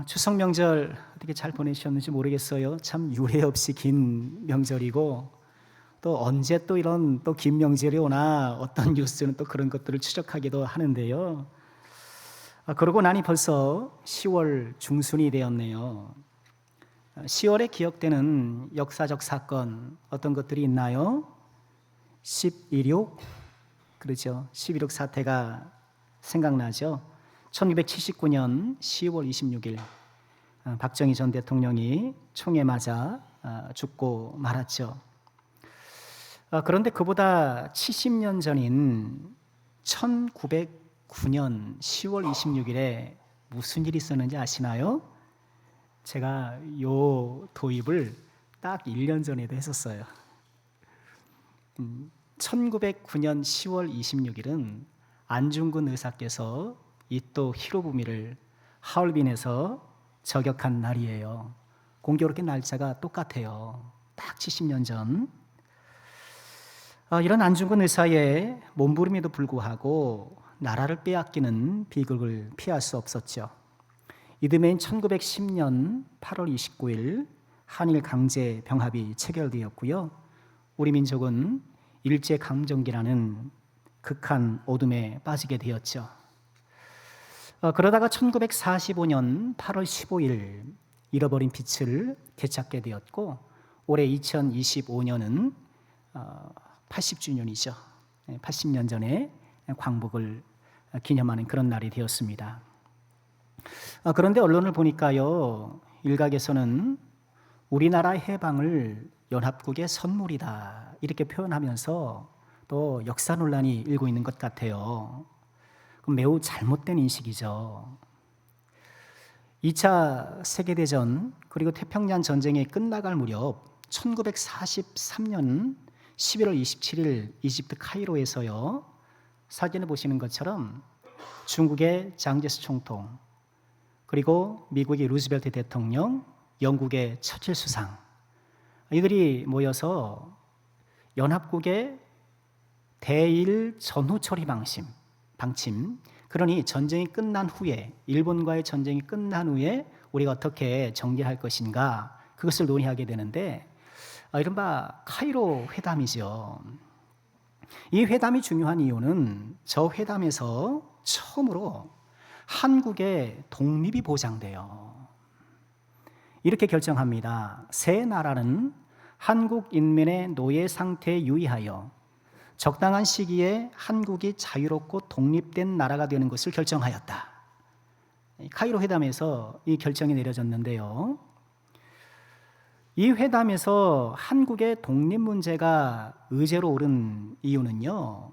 추석 명절 어떻게 잘 보내셨는지 모르겠어요. 참 유례 없이 긴 명절이고 또 언제 또 이런 또 긴 명절이 오나 어떤 뉴스는 또 그런 것들을 추적하기도 하는데요. 그러고 나니 벌써 10월 중순이 되었네요. 10월에 기억되는 역사적 사건 어떤 것들이 있나요? 11.26 그렇죠. 11.26 사태가 생각나죠. 1979년 10월 26일 박정희 전 대통령이 총에 맞아 죽고 말았죠. 그런데 그보다 70년 전인 1909년 10월 26일에 무슨 일이 있었는지 아시나요? 제가 요 도입을 딱 1년 전에도 했었어요. 1909년 10월 26일은 안중근 의사께서 이토 히로부미를 하얼빈에서 저격한 날이에요. 공교롭게 날짜가 똑같아요. 딱 70년 전. 이런 안중근 의사의 몸부림에도 불구하고 나라를 빼앗기는 비극을 피할 수 없었죠. 이듬해인 1910년 8월 29일 한일 강제 병합이 체결되었고요. 우리 민족은 일제강점기라는 극한 어둠에 빠지게 되었죠. 그러다가 1945년 8월 15일 잃어버린 빛을 되찾게 되었고 올해 2025년은 80주년이죠. 80년 전에 광복을 기념하는 그런 날이 되었습니다. 그런데 언론을 보니까요, 일각에서는 우리나라 해방을 연합국의 선물이다 이렇게 표현하면서 또 역사 논란이 일고 있는 것 같아요. 매우 잘못된 인식이죠. 2차 세계대전 그리고 태평양 전쟁이 끝나갈 무렵 1943년 11월 27일 이집트 카이로에서요. 사진을 보시는 것처럼 중국의 장제스 총통 그리고 미국의 루즈벨트 대통령, 영국의 처칠 수상 이들이 모여서 연합국의 대일 전후 처리 방침 그러니 전쟁이 끝난 후에 일본과의 전쟁이 끝난 후에 우리가 어떻게 정리할 것인가 그것을 논의하게 되는데 이른바 카이로 회담이죠. 이 회담이 중요한 이유는 저 회담에서 처음으로 한국의 독립이 보장돼요. 이렇게 결정합니다. 세 나라는 한국 인민의 노예 상태에 유의하여 적당한 시기에 한국이 자유롭고 독립된 나라가 되는 것을 결정하였다. 카이로 회담에서 이 결정이 내려졌는데요. 이 회담에서 한국의 독립 문제가 의제로 오른 이유는요.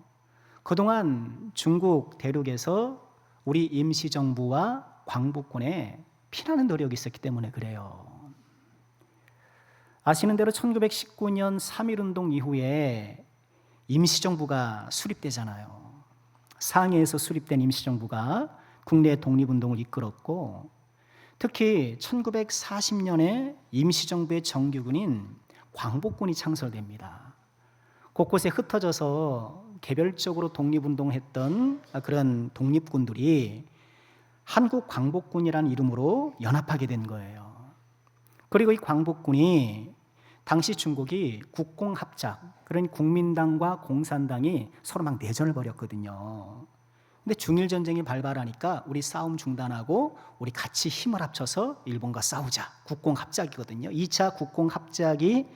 그동안 중국 대륙에서 우리 임시정부와 광복군에 피나는 노력이 있었기 때문에 그래요. 아시는 대로 1919년 3.1운동 이후에 임시정부가 수립되잖아요. 상해에서 수립된 임시정부가 국내 독립운동을 이끌었고 특히 1940년에 임시정부의 정규군인 광복군이 창설됩니다. 곳곳에 흩어져서 개별적으로 독립운동을 했던 그런 독립군들이 한국 광복군이라는 이름으로 연합하게 된 거예요. 그리고 이 광복군이 당시 중국이 국공합작, 그러니 국민당과 공산당이 서로 막 내전을 벌였거든요. 근데 중일전쟁이 발발하니까 우리 싸움 중단하고 우리 같이 힘을 합쳐서 일본과 싸우자. 국공합작이거든요. 2차 국공합작이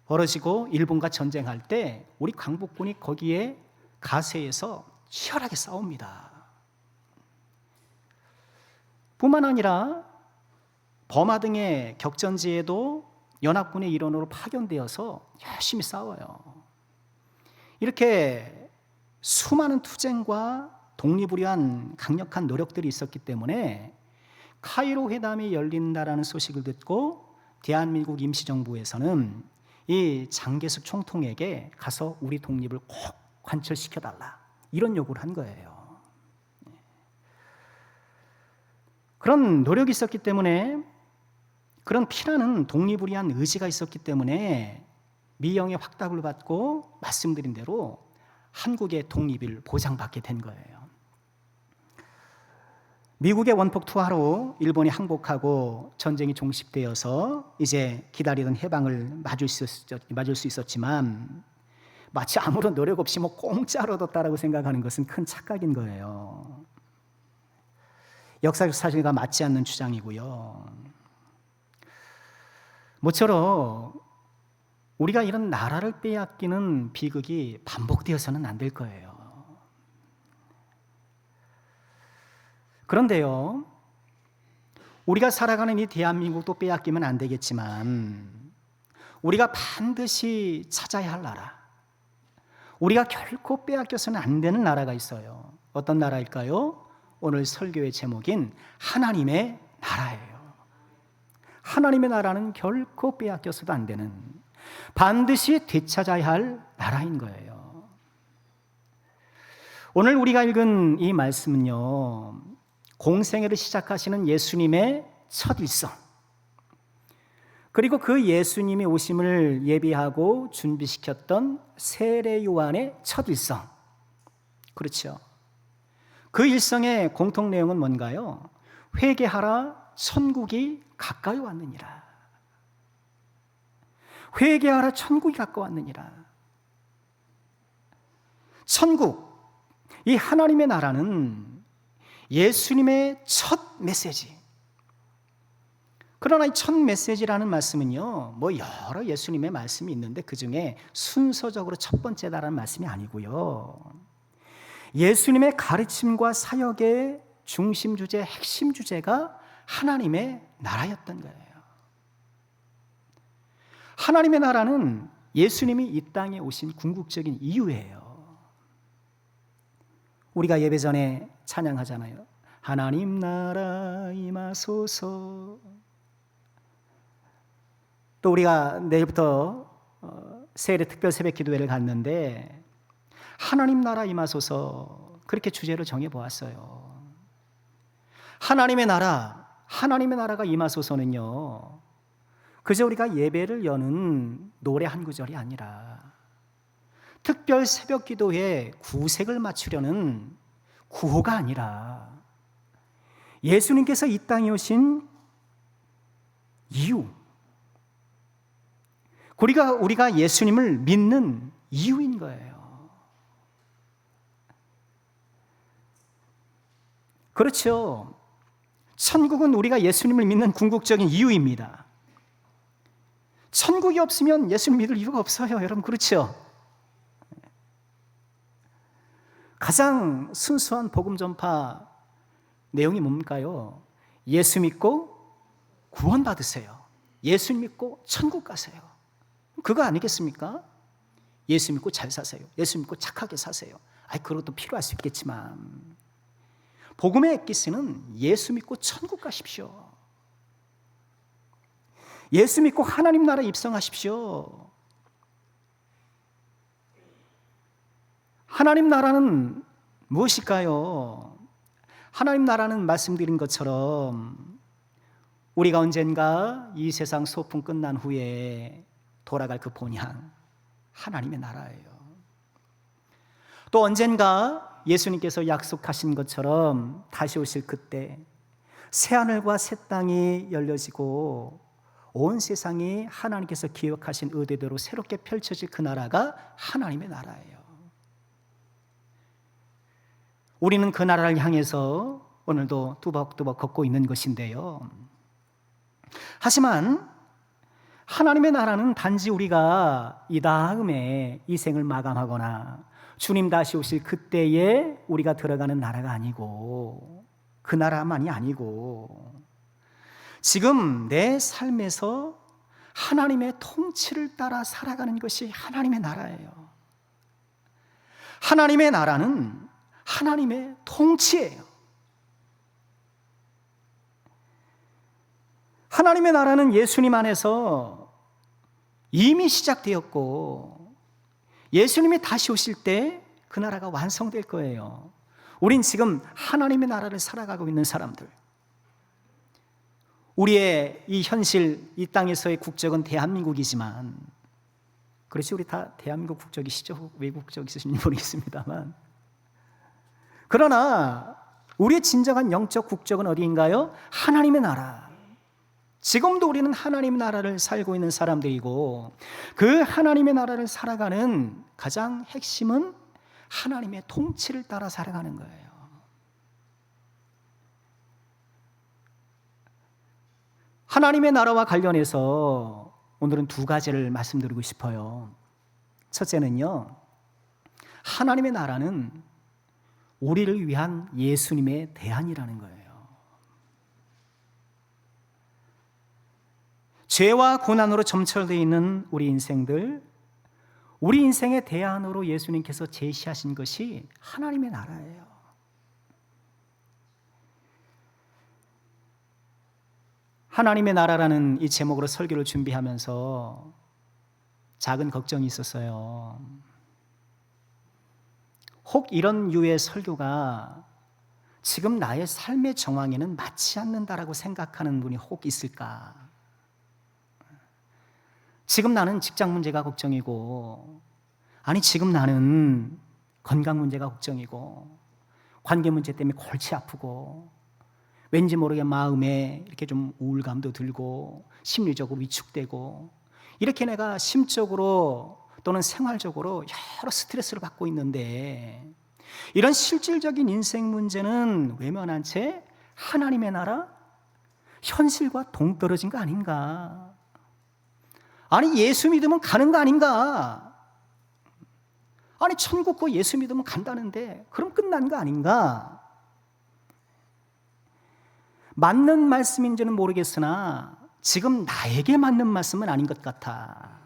벌어지고 일본과 전쟁할 때 우리 광복군이 거기에 가세해서 치열하게 싸웁니다. 뿐만 아니라 버마 등의 격전지에도 연합군의 일원으로 파견되어서 열심히 싸워요. 이렇게 수많은 투쟁과 독립을 위한 강력한 노력들이 있었기 때문에 카이로 회담이 열린다라는 소식을 듣고 대한민국 임시정부에서는 이 장개숙 총통에게 가서 우리 독립을 꼭 관철시켜달라 이런 요구를 한 거예요. 그런 노력이 있었기 때문에 그런 피나는 독립을 위한 의지가 있었기 때문에 미영의 확답을 받고 말씀드린 대로 한국의 독립을 보장받게 된 거예요. 미국의 원폭 투하로 일본이 항복하고 전쟁이 종식되어서 이제 기다리던 해방을 맞을 수 있었지만 마치 아무런 노력 없이 공짜로 얻었다라고 생각하는 것은 큰 착각인 거예요. 역사적 사실과 맞지 않는 주장이고요. 모처럼 우리가 이런 나라를 빼앗기는 비극이 반복되어서는 안 될 거예요. 그런데요, 우리가 살아가는 이 대한민국도 빼앗기면 안 되겠지만 우리가 반드시 찾아야 할 나라, 우리가 결코 빼앗겨서는 안 되는 나라가 있어요. 어떤 나라일까요? 오늘 설교의 제목인 하나님의 나라예요. 하나님의 나라는 결코 빼앗겨서도 안 되는, 반드시 되찾아야 할 나라인 거예요. 오늘 우리가 읽은 이 말씀은요, 공생애를 시작하시는 예수님의 첫 일성, 그리고 그 예수님이 오심을 예비하고 준비시켰던 세례 요한의 첫 일성, 그렇죠. 그 일성의 공통 내용은 뭔가요? 회개하라, 천국이 가까이 왔느니라. 회개하라, 천국이 가까이 왔느니라. 천국, 이 하나님의 나라는 예수님의 첫 메시지. 그러나 이 첫 메시지라는 말씀은요, 여러 예수님의 말씀이 있는데 그 중에 순서적으로 첫 번째다라는 말씀이 아니고요, 예수님의 가르침과 사역의 중심 주제, 핵심 주제가 하나님의 나라였던 거예요. 하나님의 나라는 예수님이 이 땅에 오신 궁극적인 이유예요. 우리가 예배 전에 찬양하잖아요. 하나님 나라 임하소서. 또 우리가 내일부터 세례 특별 새벽 기도회를 갔는데 하나님 나라 임하소서, 그렇게 주제를 정해보았어요. 하나님의 나라가 임하소서는요, 그저 우리가 예배를 여는 노래 한 구절이 아니라 특별 새벽 기도회에 구색을 맞추려는 구호가 아니라 예수님께서 이 땅에 오신 이유, 우리가 예수님을 믿는 이유인 거예요. 그렇죠. 천국은 우리가 예수님을 믿는 궁극적인 이유입니다. 천국이 없으면 예수님 믿을 이유가 없어요, 여러분. 그렇죠? 가장 순수한 복음 전파 내용이 뭡니까요? 예수 믿고 구원 받으세요. 예수 믿고 천국 가세요. 그거 아니겠습니까? 예수 믿고 잘 사세요. 예수 믿고 착하게 사세요. 그것도 필요할 수 있겠지만 복음의 엑기스는 예수 믿고 천국 가십시오. 예수 믿고 하나님 나라에 입성하십시오. 하나님 나라는 무엇일까요? 하나님 나라는 말씀드린 것처럼 우리가 언젠가 이 세상 소풍 끝난 후에 돌아갈 그 본향, 하나님의 나라예요. 또 언젠가 예수님께서 약속하신 것처럼 다시 오실 그때 새하늘과 새 땅이 열려지고 온 세상이 하나님께서 기억하신 의도대로 새롭게 펼쳐질 그 나라가 하나님의 나라예요. 우리는 그 나라를 향해서 오늘도 뚜벅뚜벅 걷고 있는 것인데요. 하지만 하나님의 나라는 단지 우리가 이 다음에 이 생을 마감하거나 주님 다시 오실 그때에 우리가 들어가는 나라가 아니고, 그 나라만이 아니고 지금 내 삶에서 하나님의 통치를 따라 살아가는 것이 하나님의 나라예요. 하나님의 나라는 하나님의 통치예요. 하나님의 나라는 예수님 안에서 이미 시작되었고 예수님이 다시 오실 때 그 나라가 완성될 거예요. 우린 지금 하나님의 나라를 살아가고 있는 사람들, 우리의 이 현실, 이 땅에서의 국적은 대한민국이지만, 그렇지, 우리 다 대한민국 국적이시죠? 외국 국적 있으신지 모르겠습니다만, 그러나 우리의 진정한 영적 국적은 어디인가요? 하나님의 나라. 지금도 우리는 하나님의 나라를 살고 있는 사람들이고, 그 하나님의 나라를 살아가는 가장 핵심은 하나님의 통치를 따라 살아가는 거예요. 하나님의 나라와 관련해서 오늘은 두 가지를 말씀드리고 싶어요. 첫째는요, 하나님의 나라는 우리를 위한 예수님의 대안이라는 거예요. 죄와 고난으로 점철되어 있는 우리 인생들, 우리 인생의 대안으로 예수님께서 제시하신 것이 하나님의 나라예요. 하나님의 나라라는 이 제목으로 설교를 준비하면서 작은 걱정이 있었어요. 혹 이런 유의 설교가 지금 나의 삶의 정황에는 맞지 않는다라고 생각하는 분이 혹 있을까? 지금 나는 직장 문제가 걱정이고, 아니 지금 나는 건강 문제가 걱정이고, 관계 문제 때문에 골치 아프고, 왠지 모르게 마음에 이렇게 좀 우울감도 들고 심리적으로 위축되고, 이렇게 내가 심적으로 또는 생활적으로 여러 스트레스를 받고 있는데, 이런 실질적인 인생 문제는 외면한 채 하나님의 나라, 현실과 동떨어진 거 아닌가? 아니 예수 믿으면 가는 거 아닌가? 아니 천국 거 예수 믿으면 간다는데 그럼 끝난 거 아닌가? 맞는 말씀인지는 모르겠으나 지금 나에게 맞는 말씀은 아닌 것 같아.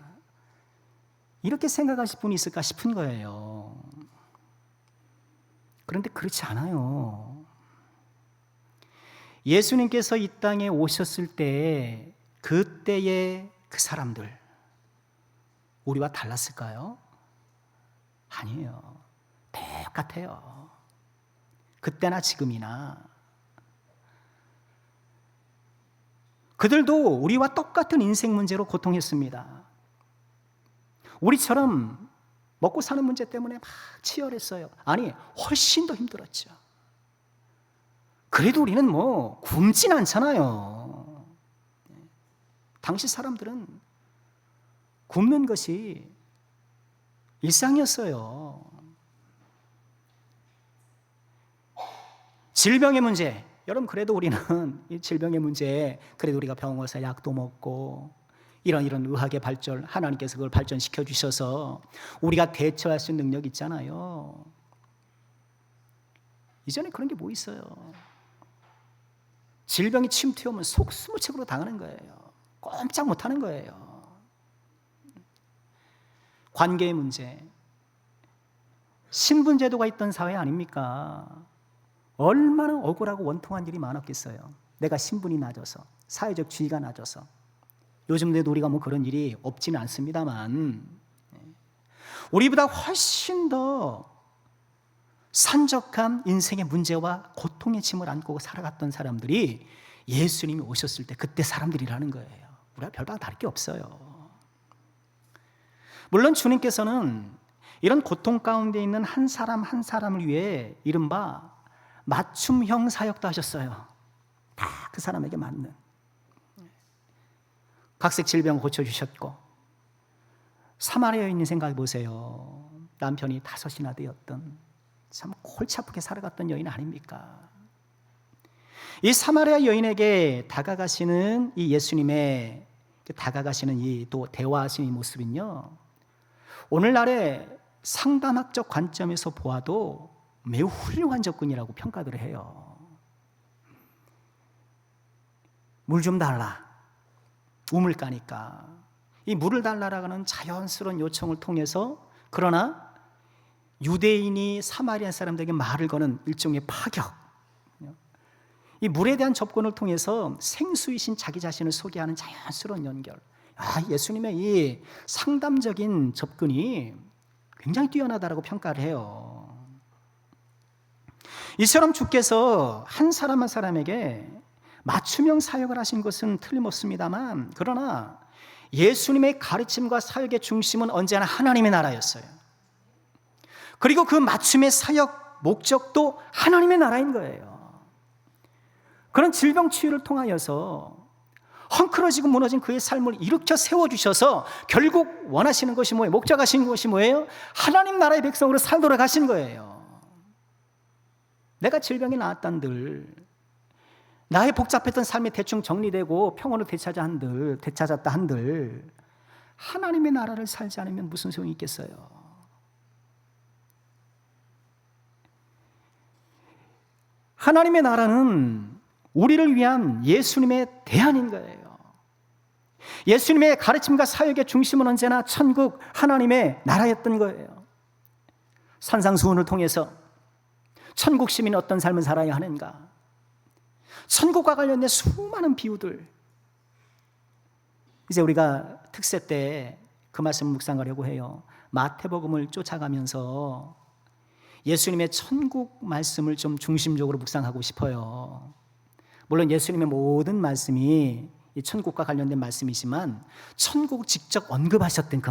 이렇게 생각하실 분이 있을까 싶은 거예요. 그런데 그렇지 않아요. 예수님께서 이 땅에 오셨을 때 그때의 그 사람들, 우리와 달랐을까요? 아니에요. 똑같아요. 그때나 지금이나. 그들도 우리와 똑같은 인생 문제로 고통했습니다. 우리처럼 먹고 사는 문제 때문에 막 치열했어요. 아니, 훨씬 더 힘들었죠. 그래도 우리는 뭐 굶진 않잖아요. 당시 사람들은 굶는 것이 일상이었어요. 질병의 문제, 여러분 그래도 우리는 이 질병의 문제에 그래도 우리가 병원 가서 약도 먹고 이런 의학의 발전, 하나님께서 그걸 발전시켜 주셔서 우리가 대처할 수 있는 능력이 있잖아요. 이전에 그런 게 뭐 있어요? 질병이 침투하면 속수무책으로 당하는 거예요. 꼼짝 못하는 거예요. 관계의 문제, 신분제도가 있던 사회 아닙니까? 얼마나 억울하고 원통한 일이 많았겠어요. 내가 신분이 낮아서, 사회적 지위가 낮아서. 요즘에도 우리가 뭐 그런 일이 없지는 않습니다만, 우리보다 훨씬 더 산적한 인생의 문제와 고통의 짐을 안고 살아갔던 사람들이 예수님이 오셨을 때 그때 사람들이라는 거예요. 우리가 별반 다를 게 없어요. 물론 주님께서는 이런 고통 가운데 있는 한 사람 한 사람을 위해 이른바 맞춤형 사역도 하셨어요. 다 그 사람에게 맞는. 각색 질병 고쳐주셨고, 사마리아 여인 생각해 보세요. 남편이 5이나 되었던 참 골치 아프게 살아갔던 여인 아닙니까? 이 사마리아 여인에게 다가가시는 이 예수님의 다가가시는 이 또 대화하시는 이 모습은요, 오늘날의 상담학적 관점에서 보아도 매우 훌륭한 접근이라고 평가를 해요. 물 좀 달라. 우물가니까. 이 물을 달라라고 하는 자연스러운 요청을 통해서, 그러나 유대인이 사마리아 사람들에게 말을 거는 일종의 파격, 이 물에 대한 접근을 통해서 생수이신 자기 자신을 소개하는 자연스러운 연결. 예수님의 이 상담적인 접근이 굉장히 뛰어나다라고 평가를 해요. 이처럼 주께서 한 사람 한 사람에게 맞춤형 사역을 하신 것은 틀림없습니다만, 그러나 예수님의 가르침과 사역의 중심은 언제나 하나님의 나라였어요. 그리고 그 맞춤의 사역 목적도 하나님의 나라인 거예요. 그런 질병 치유를 통하여서 헝클어지고 무너진 그의 삶을 일으켜 세워주셔서 결국 원하시는 것이 뭐예요? 목적하신 것이 뭐예요? 하나님 나라의 백성으로 살도록 하신 거예요. 내가 질병이 나았단들, 나의 복잡했던 삶이 대충 정리되고 평온을 되찾았다 한들 하나님의 나라를 살지 않으면 무슨 소용이 있겠어요? 하나님의 나라는 우리를 위한 예수님의 대안인 거예요. 예수님의 가르침과 사역의 중심은 언제나 천국 하나님의 나라였던 거예요. 산상수훈을 통해서 천국 시민이 어떤 삶을 살아야 하는가, 천국과 관련된 수많은 비유들, 이제 우리가 특세 때 그 말씀을 묵상하려고 해요. 마태복음을 쫓아가면서 예수님의 천국 말씀을 좀 중심적으로 묵상하고 싶어요. 물론 예수님의 모든 말씀이 이 천국과 관련된 말씀이지만 천국 직접 언급하셨던 그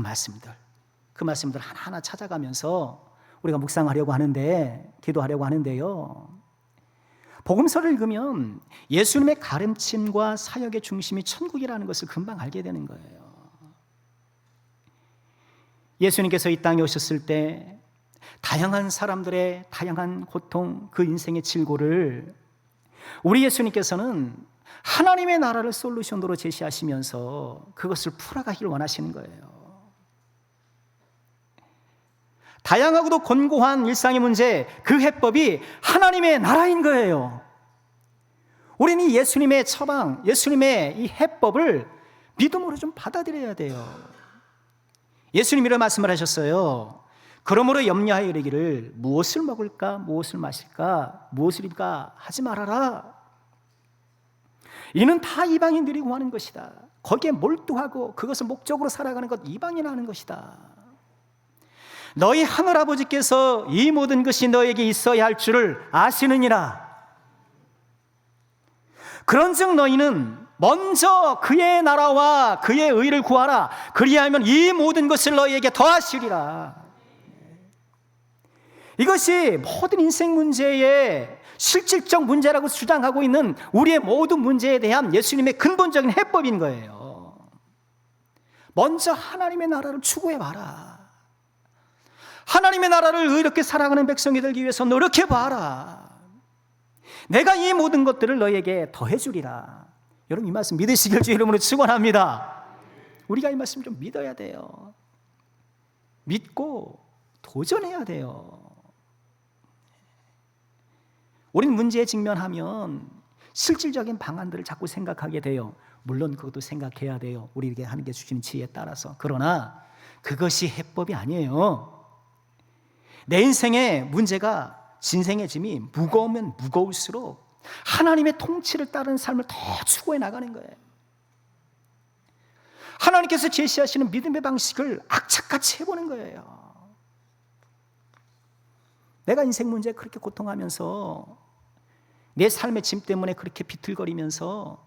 말씀들 하나하나 찾아가면서 우리가 묵상하려고 하는데, 기도하려고 하는데요, 복음서를 읽으면 예수님의 가르침과 사역의 중심이 천국이라는 것을 금방 알게 되는 거예요. 예수님께서 이 땅에 오셨을 때 다양한 사람들의 다양한 고통, 그 인생의 질고를 우리 예수님께서는 하나님의 나라를 솔루션으로 제시하시면서 그것을 풀어가기를 원하시는 거예요. 다양하고도 곤고한 일상의 문제, 그 해법이 하나님의 나라인 거예요. 우리는 예수님의 처방, 예수님의 이 해법을 믿음으로 좀 받아들여야 돼요. 예수님이 이런 말씀을 하셨어요. 그러므로 염려하여 이르기를 무엇을 먹을까, 무엇을 마실까, 무엇을 입을까 하지 말아라. 이는 다 이방인들이 구하는 것이다. 거기에 몰두하고 그것을 목적으로 살아가는 것, 이방인이 하는 것이다. 너희 하늘아버지께서 이 모든 것이 너에게 있어야 할 줄을 아시느니라. 그런즉 너희는 먼저 그의 나라와 그의 의를 구하라. 그리하면 이 모든 것을 너희에게 더하시리라. 이것이 모든 인생 문제의 실질적 문제라고 주장하고 있는 우리의 모든 문제에 대한 예수님의 근본적인 해법인 거예요. 먼저 하나님의 나라를 추구해봐라. 하나님의 나라를 의롭게 살아가는 백성이 되기 위해서 노력해봐라. 내가 이 모든 것들을 너희에게 더해주리라. 여러분, 이 말씀 믿으시길 주 이름으로 축원합니다. 우리가 이 말씀 좀 믿어야 돼요. 믿고 도전해야 돼요. 우리는 문제에 직면하면 실질적인 방안들을 자꾸 생각하게 돼요. 물론 그것도 생각해야 돼요. 우리에게 하나님께 주시는 지혜에 따라서. 그러나 그것이 해법이 아니에요. 내 인생의 문제가, 진생의 짐이 무거우면 무거울수록 하나님의 통치를 따르는 삶을 더 추구해 나가는 거예요. 하나님께서 제시하시는 믿음의 방식을 악착같이 해보는 거예요. 내가 인생 문제에 그렇게 고통하면서, 내 삶의 짐 때문에 그렇게 비틀거리면서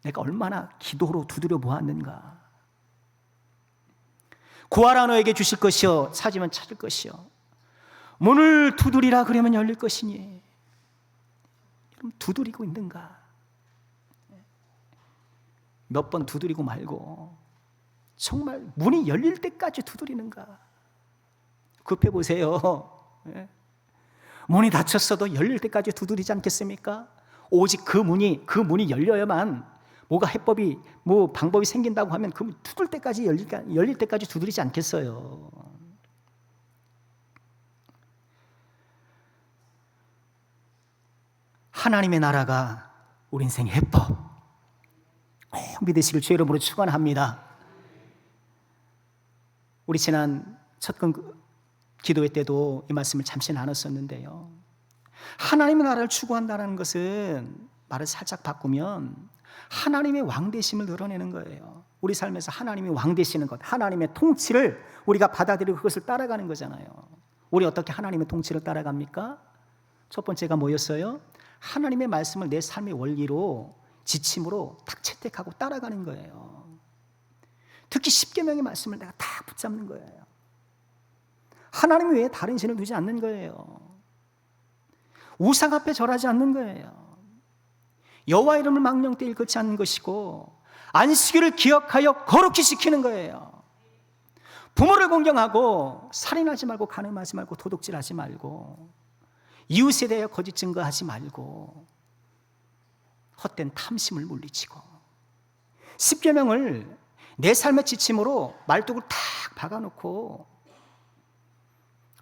내가 얼마나 기도로 두드려 보았는가. 구하라 너에게 주실 것이요 찾으면 찾을 것이요 문을 두드리라 그러면 열릴 것이니. 여러분, 두드리고 있는가? 몇 번 두드리고 말고 정말 문이 열릴 때까지 두드리는가? 급해 보세요. 문이 닫혔어도 열릴 때까지 두드리지 않겠습니까? 오직 그 문이 열려야만 뭐가 해법이, 방법이 생긴다고 하면 그 문 두들 때까지 열릴 때까지 두드리지 않겠어요. 하나님의 나라가 우리 인생의 해법, 꼭 믿으시길 주의 이름으로 축원합니다. 우리 지난 첫 기도회 때도 이 말씀을 잠시 나눴었는데요, 하나님의 나라를 추구한다는 것은 말을 살짝 바꾸면 하나님의 왕되심을 드러내는 거예요. 우리 삶에서 하나님이 왕되시는 것, 하나님의 통치를 우리가 받아들이고 그것을 따라가는 거잖아요. 우리 어떻게 하나님의 통치를 따라갑니까? 첫 번째가 뭐였어요? 하나님의 말씀을 내 삶의 원리로, 지침으로 딱 채택하고 따라가는 거예요. 특히 십계명의 말씀을 내가 다 붙잡는 거예요. 하나님 외에 다른 신을 두지 않는 거예요. 우상 앞에 절하지 않는 거예요. 여호와 이름을 망령 때 일컫지 않는 것이고 안식일을 기억하여 거룩히 지키는 거예요. 부모를 공경하고 살인하지 말고 간음하지 말고 도둑질하지 말고 이웃에 대해 거짓 증거하지 말고 헛된 탐심을 물리치고 십계명을 내 삶의 지침으로 말뚝을 탁 박아놓고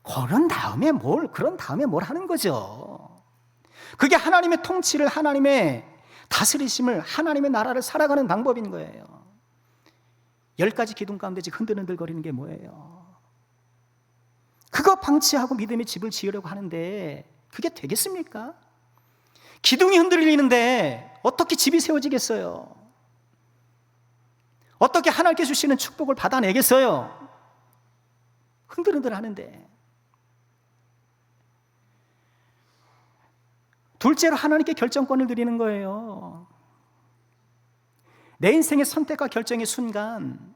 그런 다음에 뭘 하는 거죠. 그게 하나님의 통치를, 하나님의 다스리심을, 하나님의 나라를 살아가는 방법인 거예요. 10가지 기둥 가운데 지금 흔들흔들거리는 게 뭐예요? 그거 방치하고 믿음의 집을 지으려고 하는데 그게 되겠습니까? 기둥이 흔들리는데 어떻게 집이 세워지겠어요? 어떻게 하나님께 주시는 축복을 받아내겠어요? 흔들흔들 하는데. 둘째로 하나님께 결정권을 드리는 거예요. 내 인생의 선택과 결정의 순간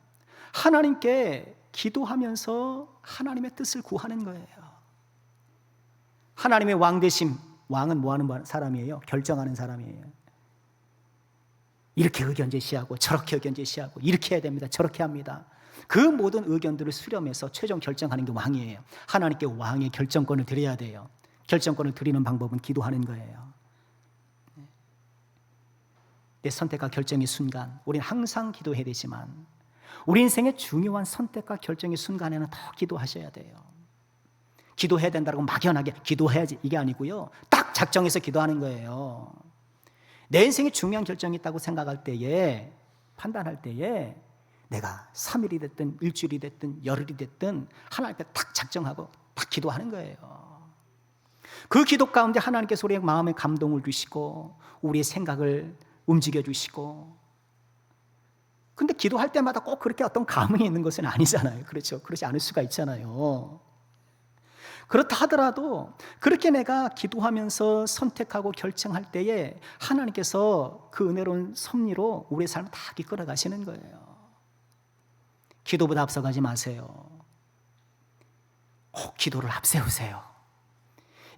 하나님께 기도하면서 하나님의 뜻을 구하는 거예요. 하나님의 왕 되심, 왕은 뭐 하는 사람이에요? 결정하는 사람이에요. 이렇게 의견 제시하고 저렇게 의견 제시하고 이렇게 해야 됩니다, 저렇게 합니다. 그 모든 의견들을 수렴해서 최종 결정하는 게 왕이에요. 하나님께 왕의 결정권을 드려야 돼요. 결정권을 드리는 방법은 기도하는 거예요. 내 선택과 결정의 순간, 우리는 항상 기도해야 되지만 우리 인생의 중요한 선택과 결정의 순간에는 더 기도하셔야 돼요. 기도해야 된다고 막연하게 기도해야지 이게 아니고요, 딱 작정해서 기도하는 거예요. 내 인생에 중요한 결정이 있다고 생각할 때에, 판단할 때에 내가 3일이 됐든 일주일이 됐든 열흘이 됐든 하나님께 딱 작정하고 딱 기도하는 거예요. 그 기도 가운데 하나님께서 우리의 마음에 감동을 주시고 우리의 생각을 움직여 주시고, 근데 기도할 때마다 꼭 그렇게 어떤 감흥이 있는 것은 아니잖아요. 그렇죠? 그렇지 않을 수가 있잖아요. 그렇다 하더라도 그렇게 내가 기도하면서 선택하고 결정할 때에 하나님께서 그 은혜로운 섭리로 우리의 삶을 다 이끌어 가시는 거예요. 기도보다 앞서가지 마세요. 꼭 기도를 앞세우세요.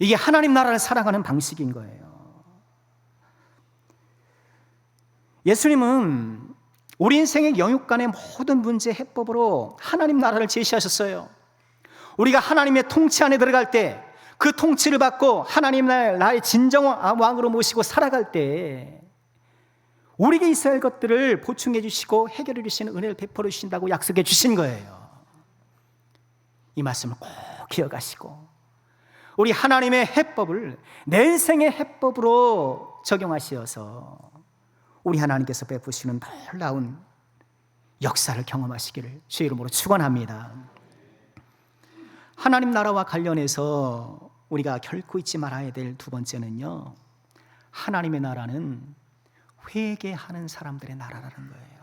이게 하나님 나라를 살아가는 방식인 거예요. 예수님은 우리 인생의 영육간의 모든 문제 해법으로 하나님 나라를 제시하셨어요. 우리가 하나님의 통치 안에 들어갈 때, 그 통치를 받고 하나님 나라의 진정 왕으로 모시고 살아갈 때 우리에게 있어야 할 것들을 보충해 주시고 해결해 주시는 은혜를 베풀어 주신다고 약속해 주신 거예요. 이 말씀을 꼭 기억하시고 우리 하나님의 해법을 내 인생의 해법으로 적용하시어서 우리 하나님께서 베푸시는 놀라운 역사를 경험하시기를 주의 이름으로 축원합니다. 하나님 나라와 관련해서 우리가 결코 잊지 말아야 될 두 번째는요, 하나님의 나라는 회개하는 사람들의 나라라는 거예요.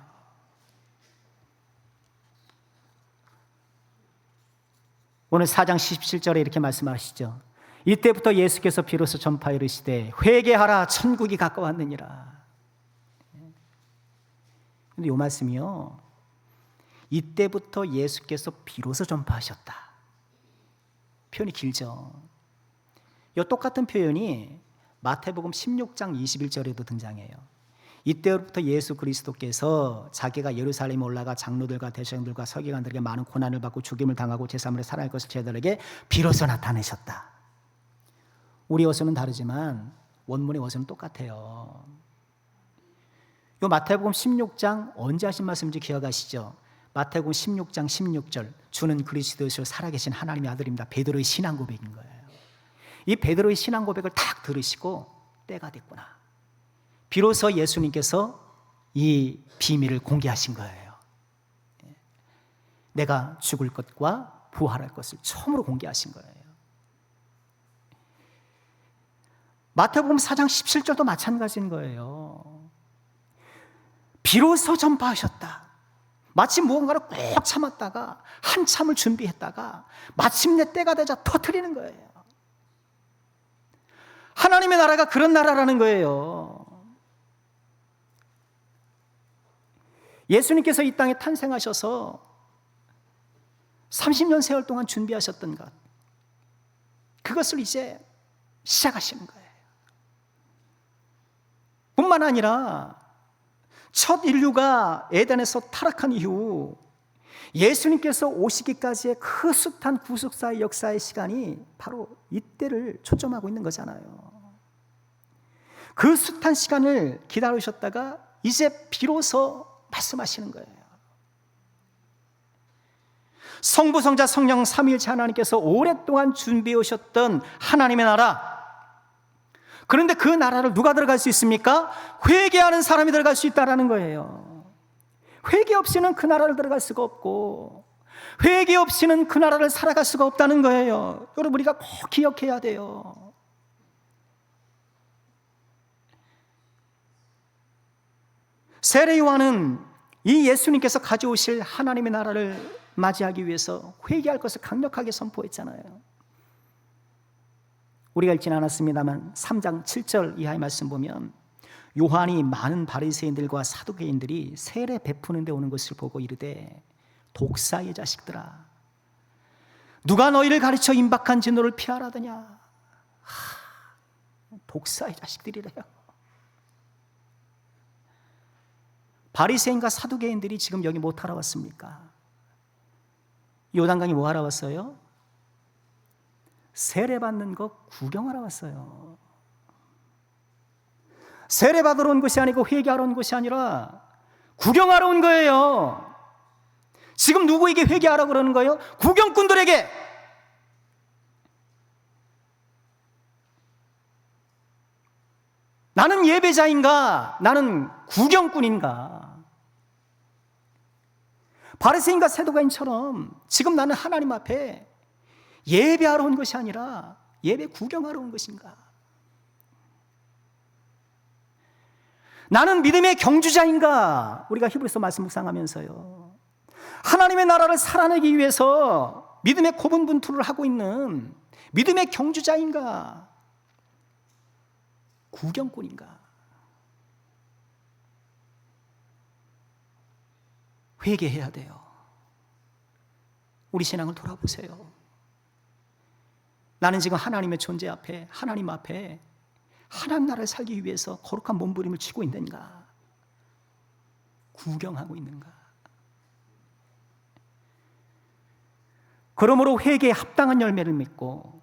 오늘 4장 17절에 이렇게 말씀하시죠. 이때부터 예수께서 비로소 전파에 이르시되 회개하라 천국이 가까웠느니라. 근데 이 말씀이요, 이때부터 예수께서 비로소 전파하셨다. 표현이 길죠. 이 똑같은 표현이 마태복음 16장 21절에도 등장해요. 이때부터 예수 그리스도께서 자기가 예루살렘에 올라가 장로들과 대제사장들과 서기관들에게 많은 고난을 받고 죽임을 당하고 제3일에 살아날 것을 저희들에게 비로소 나타내셨다. 우리 어선은 다르지만 원문의 어선은 똑같아요. 이 마태복음 16장 언제 하신 말씀인지 기억하시죠? 마태복음 16장 16절, 주는 그리스도시요 살아계신 하나님의 아들입니다. 베드로의 신앙 고백인 거예요. 이 베드로의 신앙 고백을 딱 들으시고 때가 됐구나, 비로소 예수님께서 이 비밀을 공개하신 거예요. 내가 죽을 것과 부활할 것을 처음으로 공개하신 거예요. 마태복음 4장 17절도 마찬가지인 거예요. 비로소 전파하셨다. 마치 무언가를 꼭 참았다가 한참을 준비했다가 마침내 때가 되자 터뜨리는 거예요. 하나님의 나라가 그런 나라라는 거예요. 예수님께서 이 땅에 탄생하셔서 30년 세월 동안 준비하셨던 것, 그것을 이제 시작하시는 거예요. 뿐만 아니라 첫 인류가 에덴에서 타락한 이후 예수님께서 오시기까지의 그 숱한 구속사의 역사의 시간이 바로 이때를 초점하고 있는 거잖아요. 그 숱한 시간을 기다리셨다가 이제 비로소 말씀하시는 거예요. 성부, 성자, 성령 삼위일체 하나님께서 오랫동안 준비해 오셨던 하나님의 나라, 그런데 그 나라를 누가 들어갈 수 있습니까? 회개하는 사람이 들어갈 수 있다는 거예요. 회개 없이는 그 나라를 들어갈 수가 없고, 회개 없이는 그 나라를 살아갈 수가 없다는 거예요. 여러분, 우리가 꼭 기억해야 돼요. 세례 요한은 이 예수님께서 가져오실 하나님의 나라를 맞이하기 위해서 회개할 것을 강력하게 선포했잖아요. 우리가 읽지는 않았습니다만 3장 7절 이하의 말씀 보면, 요한이 많은 바리새인들과 사두개인들이 세례 베푸는 데 오는 것을 보고 이르되, 독사의 자식들아, 누가 너희를 가르쳐 임박한 진노를 피하라더냐. 독사의 자식들이래요. 바리새인과 사두개인들이 지금 여기 못 하러 왔습니까? 요단강에 뭐 하러 왔어요? 세례받는 거 구경하러 왔어요. 세례받으러 온 것이 아니고 회개하러 온 것이 아니라 구경하러 온 거예요. 지금 누구에게 회개하라고 그러는 거예요? 구경꾼들에게. 나는 예배자인가? 나는 구경꾼인가? 바리새인과 사두개인처럼 지금 나는 하나님 앞에 예배하러 온 것이 아니라 예배 구경하러 온 것인가? 나는 믿음의 경주자인가? 우리가 히브리서 말씀 묵상하면서요, 하나님의 나라를 살아내기 위해서 믿음의 고분분투를 하고 있는 믿음의 경주자인가? 구경꾼인가? 회개해야 돼요. 우리 신앙을 돌아보세요. 나는 지금 하나님의 존재 앞에, 하나님 앞에 하나님 나라를 살기 위해서 거룩한 몸부림을 치고 있는가? 구경하고 있는가? 그러므로 회개에 합당한 열매를 맺고,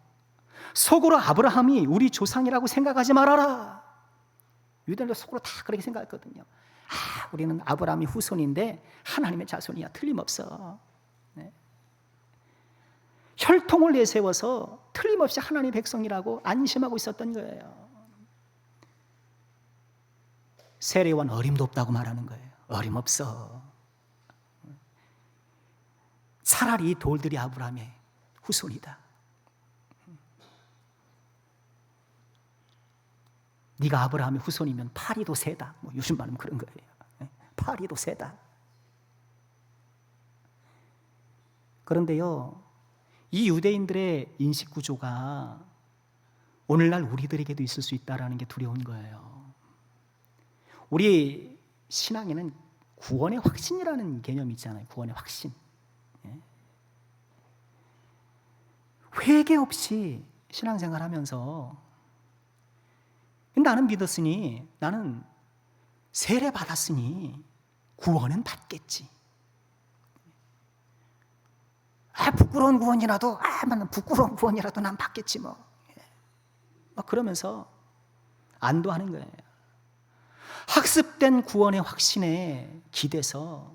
속으로 아브라함이 우리 조상이라고 생각하지 말아라. 유대인들 속으로 다 그렇게 생각했거든요. 우리는 아브라함이 후손인데 하나님의 자손이야, 틀림없어. 네. 혈통을 내세워서 틀림없이 하나님의 백성이라고 안심하고 있었던 거예요. 세례요한 어림도 없다고 말하는 거예요. 어림없어. 차라리 이 돌들이 아브라함의 후손이다. 네가 아브라함의 후손이면 파리도 새다. 뭐 요즘 말하면 그런 거예요. 파리도 새다. 그런데요, 이 유대인들의 인식 구조가 오늘날 우리들에게도 있을 수 있다는 게 두려운 거예요. 우리 신앙에는 구원의 확신이라는 개념이 있잖아요. 구원의 확신. 회개 없이 신앙생활 하면서 나는 믿었으니, 나는 세례 받았으니 구원은 받겠지. 부끄러운 구원이라도, 부끄러운 구원이라도 난 받겠지 뭐. 그러면서 안도하는 거예요. 학습된 구원의 확신에 기대서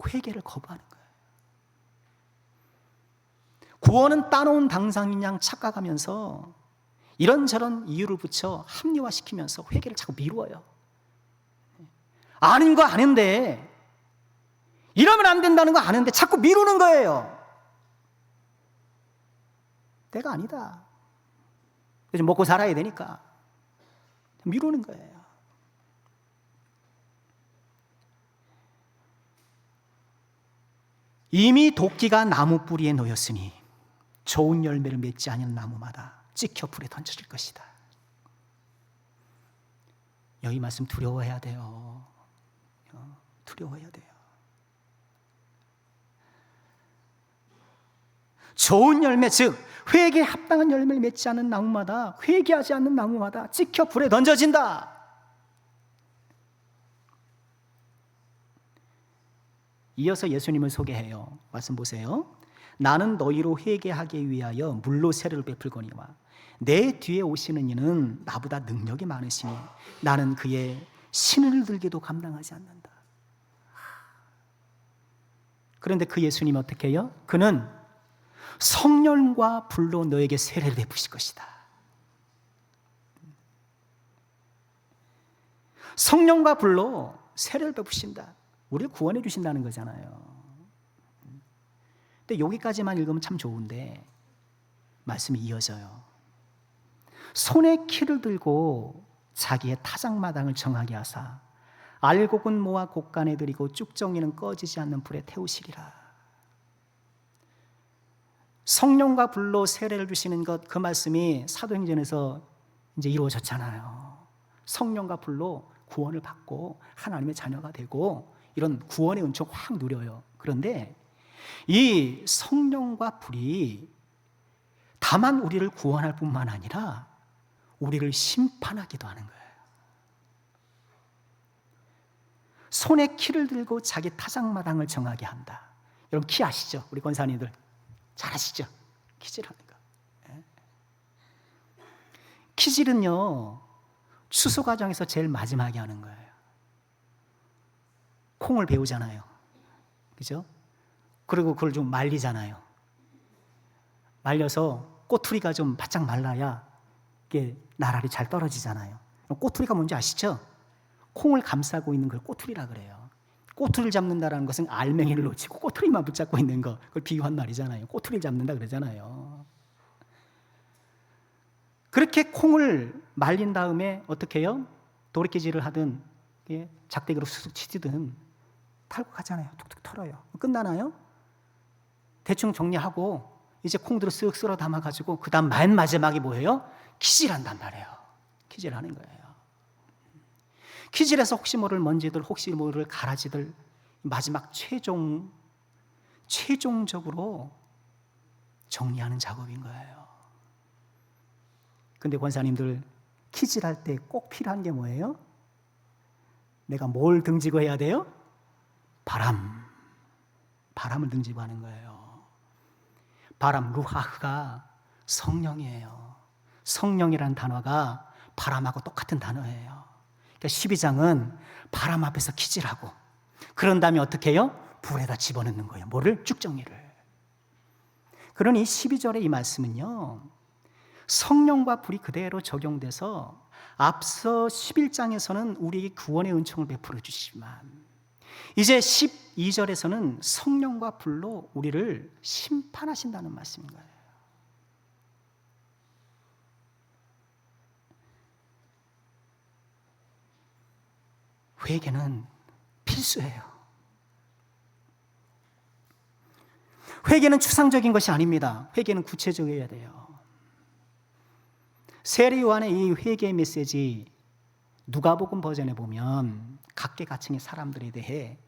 회개를 거부하는 거예요. 구원은 따놓은 당상인 양 착각하면서 이런저런 이유를 붙여 합리화시키면서 회개를 자꾸 미루어요. 아는 거 아는데, 이러면 안 된다는 거 아는데 자꾸 미루는 거예요. 내가 아니다. 요즘 먹고 살아야 되니까 미루는 거예요. 이미 도끼가 나무 뿌리에 놓였으니 좋은 열매를 맺지 않은 나무마다 찍혀 불에 던져질 것이다. 여기 말씀 두려워해야 돼요. 두려워해야 돼요. 좋은 열매, 즉 회개에 합당한 열매를 맺지 않는 나무마다, 회개하지 않는 나무마다 찍혀 불에 던져진다. 이어서 예수님을 소개해요. 말씀 보세요. 나는 너희로 회개하기 위하여 물로 세례를 베풀거니와 내 뒤에 오시는 이는 나보다 능력이 많으시니 나는 그의 신을 들기도 감당하지 않는다. 그런데 그 예수님 어떻게 해요? 그는 성령과 불로 너에게 세례를 베푸실 것이다. 성령과 불로 세례를 베푸신다. 우리를 구원해 주신다는 거잖아요. 근데 여기까지만 읽으면 참 좋은데 말씀이 이어져요. 손에 키를 들고 자기의 타작마당을 정하게 하사 알곡은 모아 곡간에 들이고 쭉정이는 꺼지지 않는 불에 태우시리라. 성령과 불로 세례를 주시는 것, 그 말씀이 사도행전에서 이제 이루어졌잖아요. 성령과 불로 구원을 받고 하나님의 자녀가 되고 이런 구원의 은총 확 누려요. 그런데 이 성령과 불이 다만 우리를 구원할 뿐만 아니라 우리를 심판하기도 하는 거예요. 손에 키를 들고 자기 타작마당을 정하게 한다. 여러분 키 아시죠? 우리 권사님들 잘 아시죠? 키질하는 거. 키질은요 추수 과정에서 제일 마지막에 하는 거예요. 콩을 배우잖아요. 그죠? 그리고 그걸 좀 말리잖아요. 말려서 꼬투리가 좀 바짝 말라야 이게 나란히 잘 떨어지잖아요. 꼬투리가 뭔지 아시죠? 콩을 감싸고 있는 걸 꼬투리라 그래요. 꼬투리를 잡는다는 것은 알맹이를 놓치고 꼬투리만 붙잡고 있는 거, 그걸 비유한 말이잖아요. 꼬투리를 잡는다 그러잖아요. 그렇게 콩을 말린 다음에 어떻게 해요? 도리깨질을 하든 작대기로 쑥쑥 치든 털고 가잖아요. 툭툭 털어요. 끝나나요? 대충 정리하고 이제 콩들을 쓱 쓸어 담아가지고 그 다음 맨 마지막에 뭐예요? 키질한단 말이에요. 키질하는 거예요. 키질해서 혹시 모를 먼지들, 혹시 모를 가라지들 마지막 최종적으로 정리하는 작업인 거예요. 근데 권사님들 키질할 때 꼭 필요한 게 뭐예요? 내가 뭘 등지고 해야 돼요? 바람을 등지고 하는 거예요. 바람, 루하흐가 성령이에요. 성령이라는 단어가 바람하고 똑같은 단어예요. 그러니까 12장은 바람 앞에서 키질하고 그런 다음에 어떻게 해요? 불에다 집어넣는 거예요. 뭐를? 쭉정이를. 그러니 12절의 이 말씀은요 성령과 불이 그대로 적용돼서 앞서 11장에서는 우리에게 구원의 은총을 베풀어 주시지만 이제 12절에서는 성령과 불로 우리를 심판하신다는 말씀인 거예요. 회개는 필수예요. 회개는 추상적인 것이 아닙니다. 회개는 구체적이어야 돼요. 세례 요한의 이 회개의 메시지 누가복음 버전에 보면 각계각층의 사람들에 대해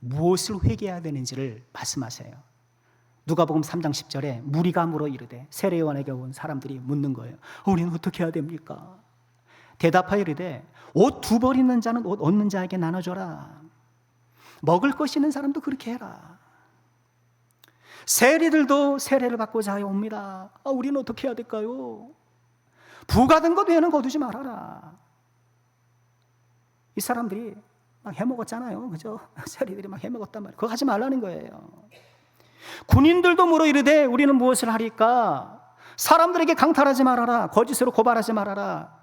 무엇을 회개해야 되는지를 말씀하세요. 누가복음 3장 10절에 무리가 물어 이르되 세례 요한에게 온 사람들이 묻는 거예요. 우리는 어떻게 해야 됩니까? 대답하여 이르되 옷 2벌 있는 자는 옷 없는 자에게 나눠줘라. 먹을 것 있는 사람도 그렇게 해라. 세리들도 세례를 받고자 하여 옵니다. 우리는 어떻게 해야 될까요? 부가된 것 외에는 거두지 말아라. 이 사람들이 막 해먹었잖아요. 그죠? 세리들이 막 해먹었단 말이에요. 그거 하지 말라는 거예요. 군인들도 물어 이르되 우리는 무엇을 하리까? 사람들에게 강탈하지 말아라. 거짓으로 고발하지 말아라.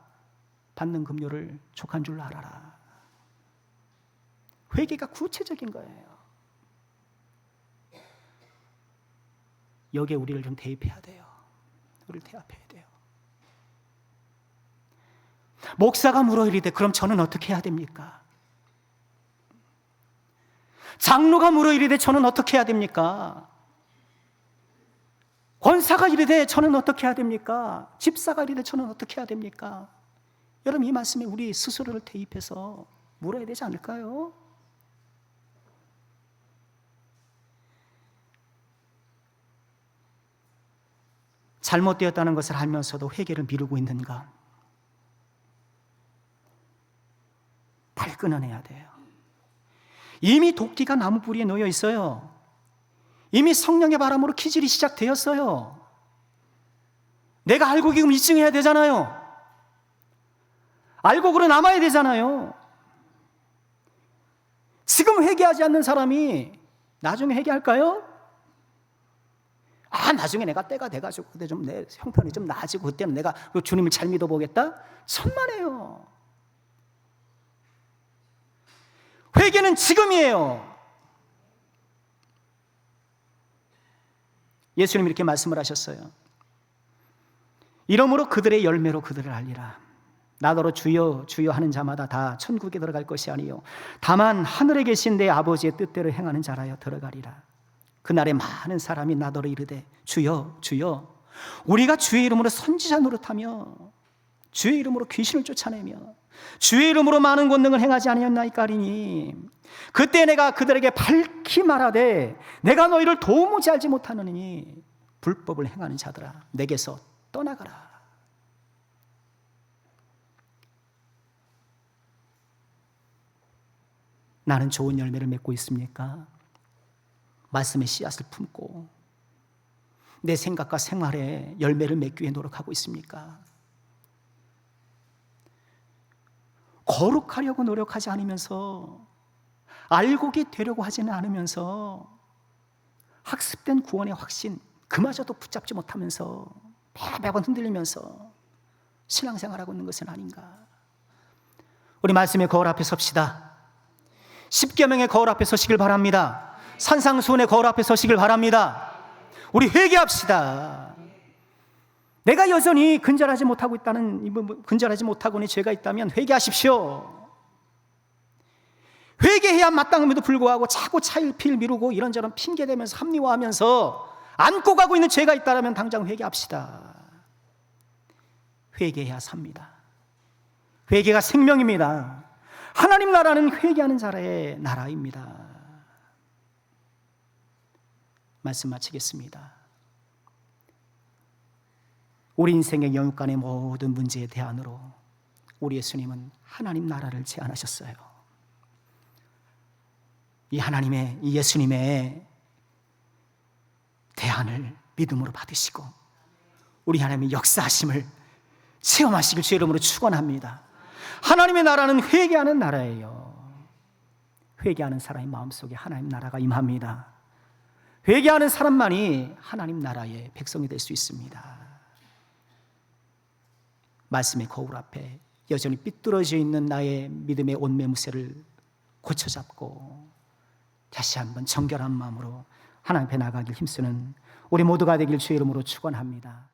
받는 급료를 족한 줄 알아라. 회개가 구체적인 거예요. 여기에 우리를 좀 대입해야 돼요. 우리를 대합해야 돼요. 목사가 물어 이르되 그럼 저는 어떻게 해야 됩니까? 장로가 물어 이르되 저는 어떻게 해야 됩니까? 권사가 이르되 저는 어떻게 해야 됩니까? 집사가 이르되 저는 어떻게 해야 됩니까? 여러분 이 말씀에 우리 스스로를 대입해서 물어야 되지 않을까요? 잘못되었다는 것을 알면서도 회개를 미루고 있는가? 발 끊어내야 돼요. 이미 도끼가 나무 뿌리에 놓여 있어요. 이미 성령의 바람으로 기질이 시작되었어요. 내가 알고 기금 입증해야 되잖아요. 알고 그러 남아야 되잖아요. 지금 회개하지 않는 사람이 나중에 회개할까요? 나중에 내가 때가 돼가지고 그때 좀 내 형편이 좀 나아지고 그때는 내가 주님을 잘 믿어보겠다? 천만에요. 회개는 지금이에요. 예수님 이렇게 말씀을 하셨어요. 이러므로 그들의 열매로 그들을 알리라. 나더러 주여 주여 하는 자마다 다 천국에 들어갈 것이 아니요 다만 하늘에 계신 내 아버지의 뜻대로 행하는 자라야 들어가리라. 그날에 많은 사람이 나더러 이르되 주여 주여 우리가 주의 이름으로 선지자 노릇하며 주의 이름으로 귀신을 쫓아내며 주의 이름으로 많은 권능을 행하지 아니었나이까 하리니 그때 내가 그들에게 밝히 말하되 내가 너희를 도무지 알지 못하느니 불법을 행하는 자들아 내게서 떠나가라. 나는 좋은 열매를 맺고 있습니까? 말씀의 씨앗을 품고 내 생각과 생활에 열매를 맺기 위해 노력하고 있습니까? 거룩하려고 노력하지 않으면서 알곡이 되려고 하지는 않으면서 학습된 구원의 확신 그마저도 붙잡지 못하면서 매번 흔들리면서 신앙생활하고 있는 것은 아닌가? 우리 말씀의 거울 앞에 섭시다. 십계명의 거울 앞에 서시길 바랍니다. 산상수훈의 거울 앞에 서시길 바랍니다. 우리 회개합시다. 내가 여전히 근절하지 못하고는 죄가 있다면 회개하십시오. 회개해야 마땅함에도 불구하고 자꾸 차일피일 미루고 이런저런 핑계대면서 합리화하면서 안고 가고 있는 죄가 있다면 당장 회개합시다. 회개해야 삽니다. 회개가 생명입니다. 하나님 나라는 회개하는 자의 나라입니다. 말씀 마치겠습니다. 우리 인생의 영육간의 모든 문제에 대안으로 우리 예수님은 하나님 나라를 제안하셨어요. 이 하나님의, 이 예수님의 대안을 믿음으로 받으시고 우리 하나님의 역사하심을 체험하시길 주의 이름으로 축원합니다. 하나님의 나라는 회개하는 나라예요. 회개하는 사람의 마음속에 하나님 나라가 임합니다. 회개하는 사람만이 하나님 나라의 백성이 될 수 있습니다. 말씀의 거울 앞에 여전히 삐뚤어져 있는 나의 믿음의 온매무새를 고쳐잡고 다시 한번 정결한 마음으로 하나님 앞에 나가길 힘쓰는 우리 모두가 되길 주의 이름으로 축원합니다.